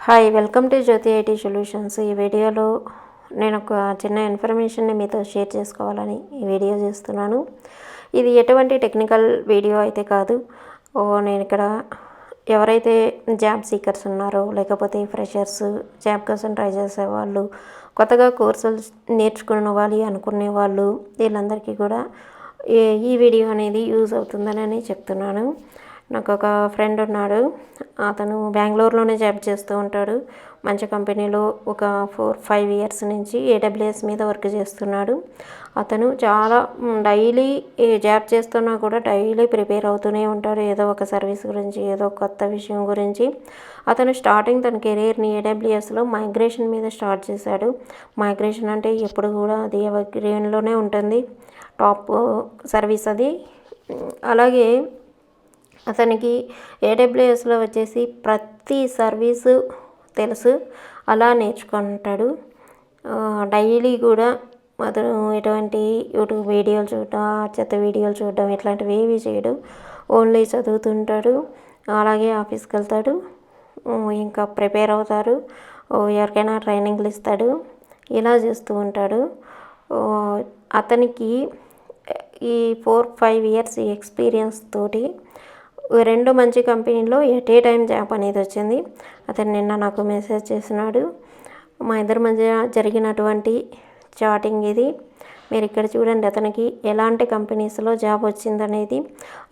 Hi welcome to Jyoti IT solutions. ఈ వీడియోలో నేను ఒక చిన్న ఇన్ఫర్మేషన్ని మీతో షేర్ చేసుకోవాలని ఈ వీడియో చేస్తున్నాను. ఇది ఎటువంటి టెక్నికల్ వీడియో అయితే కాదు. నేను ఇక్కడ ఎవరైతే జాబ్ సీకర్స్ ఉన్నారో, లేకపోతే ఫ్రెషర్స్, జాబ్ కోసం ట్రై చేసేవాళ్ళు, కొత్తగా కోర్సులు నేర్చుకోవాలి అనుకునే వాళ్ళు, వీళ్ళందరికీ కూడా ఈ వీడియో అనేది యూజ్ అవుతుందని చెప్తున్నాను. నాకు ఒక ఫ్రెండ్ ఉన్నాడు. అతను బెంగళూరులోనే జాబ్ చేస్తూ ఉంటాడు. మంచి కంపెనీలో ఒక 4-5 ఇయర్స్ నుంచి ఏడబ్ల్యూఎస్ మీద వర్క్ చేస్తున్నాడు. అతను చాలా డైలీ జాబ్ చేస్తున్నా కూడా డైలీ ప్రిపేర్ అవుతూనే ఉంటాడు. ఏదో ఒక సర్వీస్ గురించి, ఏదో కొత్త విషయం గురించి. అతను స్టార్టింగ్ తన కెరీర్ని ఏడబ్ల్యూఎస్లో మైగ్రేషన్ మీద స్టార్ట్ చేశాడు. మైగ్రేషన్ అంటే ఎప్పుడు కూడా అది గ్రీన్లోనే ఉంటుంది, టాప్ సర్వీస్ అది. అలాగే అతనికి ఏడబ్ల్యూఎస్లో వచ్చేసి ప్రతి సర్వీసు తెలుసు, అలా నేర్చుకుంటాడు. డైలీ కూడా అతను ఎటువంటి యూట్యూబ్ వీడియోలు చూడటం, చెత్త వీడియోలు చూడడం ఇట్లాంటివి ఏవి చేయడు. ఓన్లీ చదువుతుంటాడు. అలాగే ఆఫీస్కి వెళ్తాడు, ఇంకా ప్రిపేర్ అవుతారు, ఎవరికైనా ట్రైనింగ్లు ఇస్తాడు, ఇలా చేస్తూ ఉంటాడు. అతనికి ఈ 4-5 ఇయర్స్ ఎక్స్పీరియన్స్ తోటి 2 మంచి కంపెనీలో ఎట్ ఏ టైం జాబ్ అనేది వచ్చింది. అతను నిన్న నాకు మెసేజ్ చేసినాడు. మా ఇద్దరి మధ్య జరిగినటువంటి చాటింగ్ ఇది. మీరు ఇక్కడ చూడండి, అతనికి ఎలాంటి కంపెనీస్లో జాబ్ వచ్చిందనేది,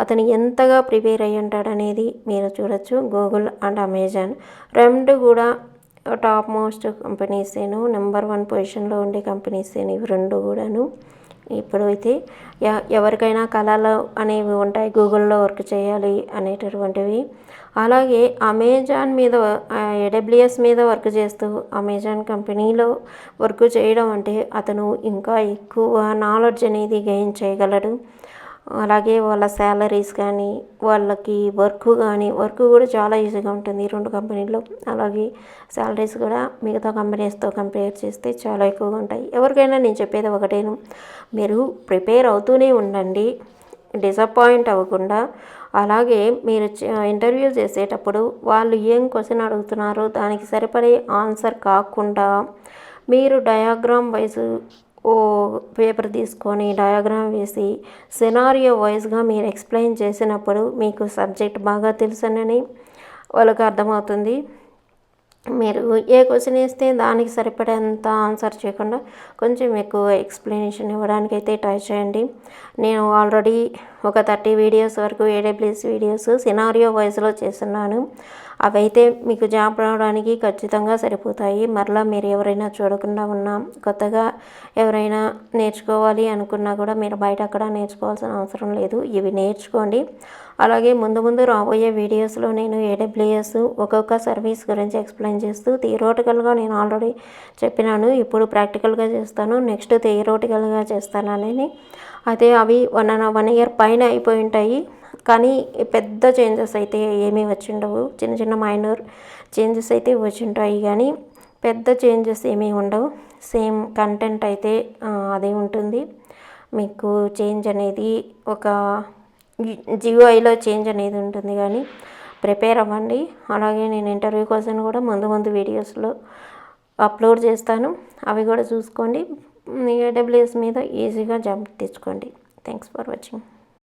అతను ఎంతగా ప్రిపేర్ అయ్యి ఉంటాడనేది మీరు చూడొచ్చు. గూగుల్ అండ్ అమెజాన్ 2 కూడా టాప్ మోస్ట్ కంపెనీసేను, నెంబర్ 1 పొజిషన్లో ఉండే కంపెనీసేను ఇవి 2 కూడాను. ఇప్పుడు అయితే ఎవరికైనా కళలు అనేవి ఉంటాయి, గూగుల్లో వర్క్ చేయాలి అనేటటువంటివి. అలాగే అమెజాన్ మీద, ఏడబ్ల్యూఎస్ మీద వర్క్ చేస్తూ అమెజాన్ కంపెనీలో వర్క్ చేయడం అంటే అతను ఇంకా ఎక్కువ నాలెడ్జ్ అనేది గెయిన్ చేయగలడు. అలాగే వాళ్ళ శాలరీస్ కానీ, వాళ్ళకి వర్క్ కూడా చాలా ఈజీగా ఉంటుంది ఈ 2 కంపెనీల్లో. అలాగే శాలరీస్ కూడా మిగతా కంపెనీస్తో కంపేర్ చేస్తే చాలా ఎక్కువగా ఉంటాయి. ఎవరికైనా నేను చెప్పేది ఒకటేను, మీరు ప్రిపేర్ అవుతూనే ఉండండి, డిసప్పాయింట్ అవ్వకుండా. అలాగే మీరు ఇంటర్వ్యూ చేసేటప్పుడు వాళ్ళు ఏం క్వశ్చన్ అడుగుతున్నారో దానికి సరిపడే ఆన్సర్ కాకుండా మీరు డయాగ్రామ్ వైజ్ పేపర్ తీసుకొని డయాగ్రామ్ వేసి సినారియో వైజ్గా మీరు ఎక్స్ప్లెయిన్ చేసినప్పుడు మీకు సబ్జెక్ట్ బాగా తెలుసనని వాళ్ళకి అర్థమవుతుంది. మీరు ఏ క్వశ్చన్ వేస్తే దానికి సరిపడేంత ఆన్సర్ చేయకుండా కొంచెం ఎక్కువ ఎక్స్ప్లెనేషన్ ఇవ్వడానికి అయితే ట్రై చేయండి. నేను ఆల్రెడీ ఒక 30 వీడియోస్ వరకు ఏడబ్ల్యూఎస్ వీడియోస్ సినారియో వైజ్లో చేస్తున్నాను. అవైతే మీకు జాబ్ రావడానికి ఖచ్చితంగా సరిపోతాయి. మరలా మీరు ఎవరైనా చూడకుండా ఉన్నా, కొత్తగా ఎవరైనా నేర్చుకోవాలి అనుకున్నా కూడా మీరు బయట అక్కడ నేర్చుకోవాల్సిన అవసరం లేదు, ఇవి నేర్చుకోండి. అలాగే ముందు రాబోయే వీడియోస్లో నేను ఏడబ్ల్యూఎస్ ఒక్కొక్క సర్వీస్ గురించి ఎక్స్ప్లెయిన్ చేస్తూ, థియరిటికల్గా నేను ఆల్రెడీ చెప్పినాను, ఇప్పుడు ప్రాక్టికల్గా చేస్తాను, నెక్స్ట్ థియరిటికల్గా చేస్తానని. అయితే అవి 1 ఇయర్ పైన అయిపోయి ఉంటాయి, కానీ పెద్ద చేంజెస్ అయితే ఏమీ వచ్చి ఉండవు. చిన్న మైనర్ చేంజెస్ అయితే వచ్చి ఉంటాయి, కానీ పెద్ద చేంజెస్ ఏమీ ఉండవు. సేమ్ కంటెంట్ అయితే అదే ఉంటుంది. మీకు చేంజ్ అనేది ఒక జియోఐలో చేంజ్ అనేది ఉంటుంది, కానీ ప్రిపేర్ అవ్వండి. అలాగే నేను ఇంటర్వ్యూ కోసం కూడా ముందు వీడియోస్లో అప్లోడ్ చేస్తాను, అవి కూడా చూసుకోండి. ఏడబ్ల్యూఎస్ మీద ఈజీగా జాబ్ తెచ్చుకోండి. Thanks for watching.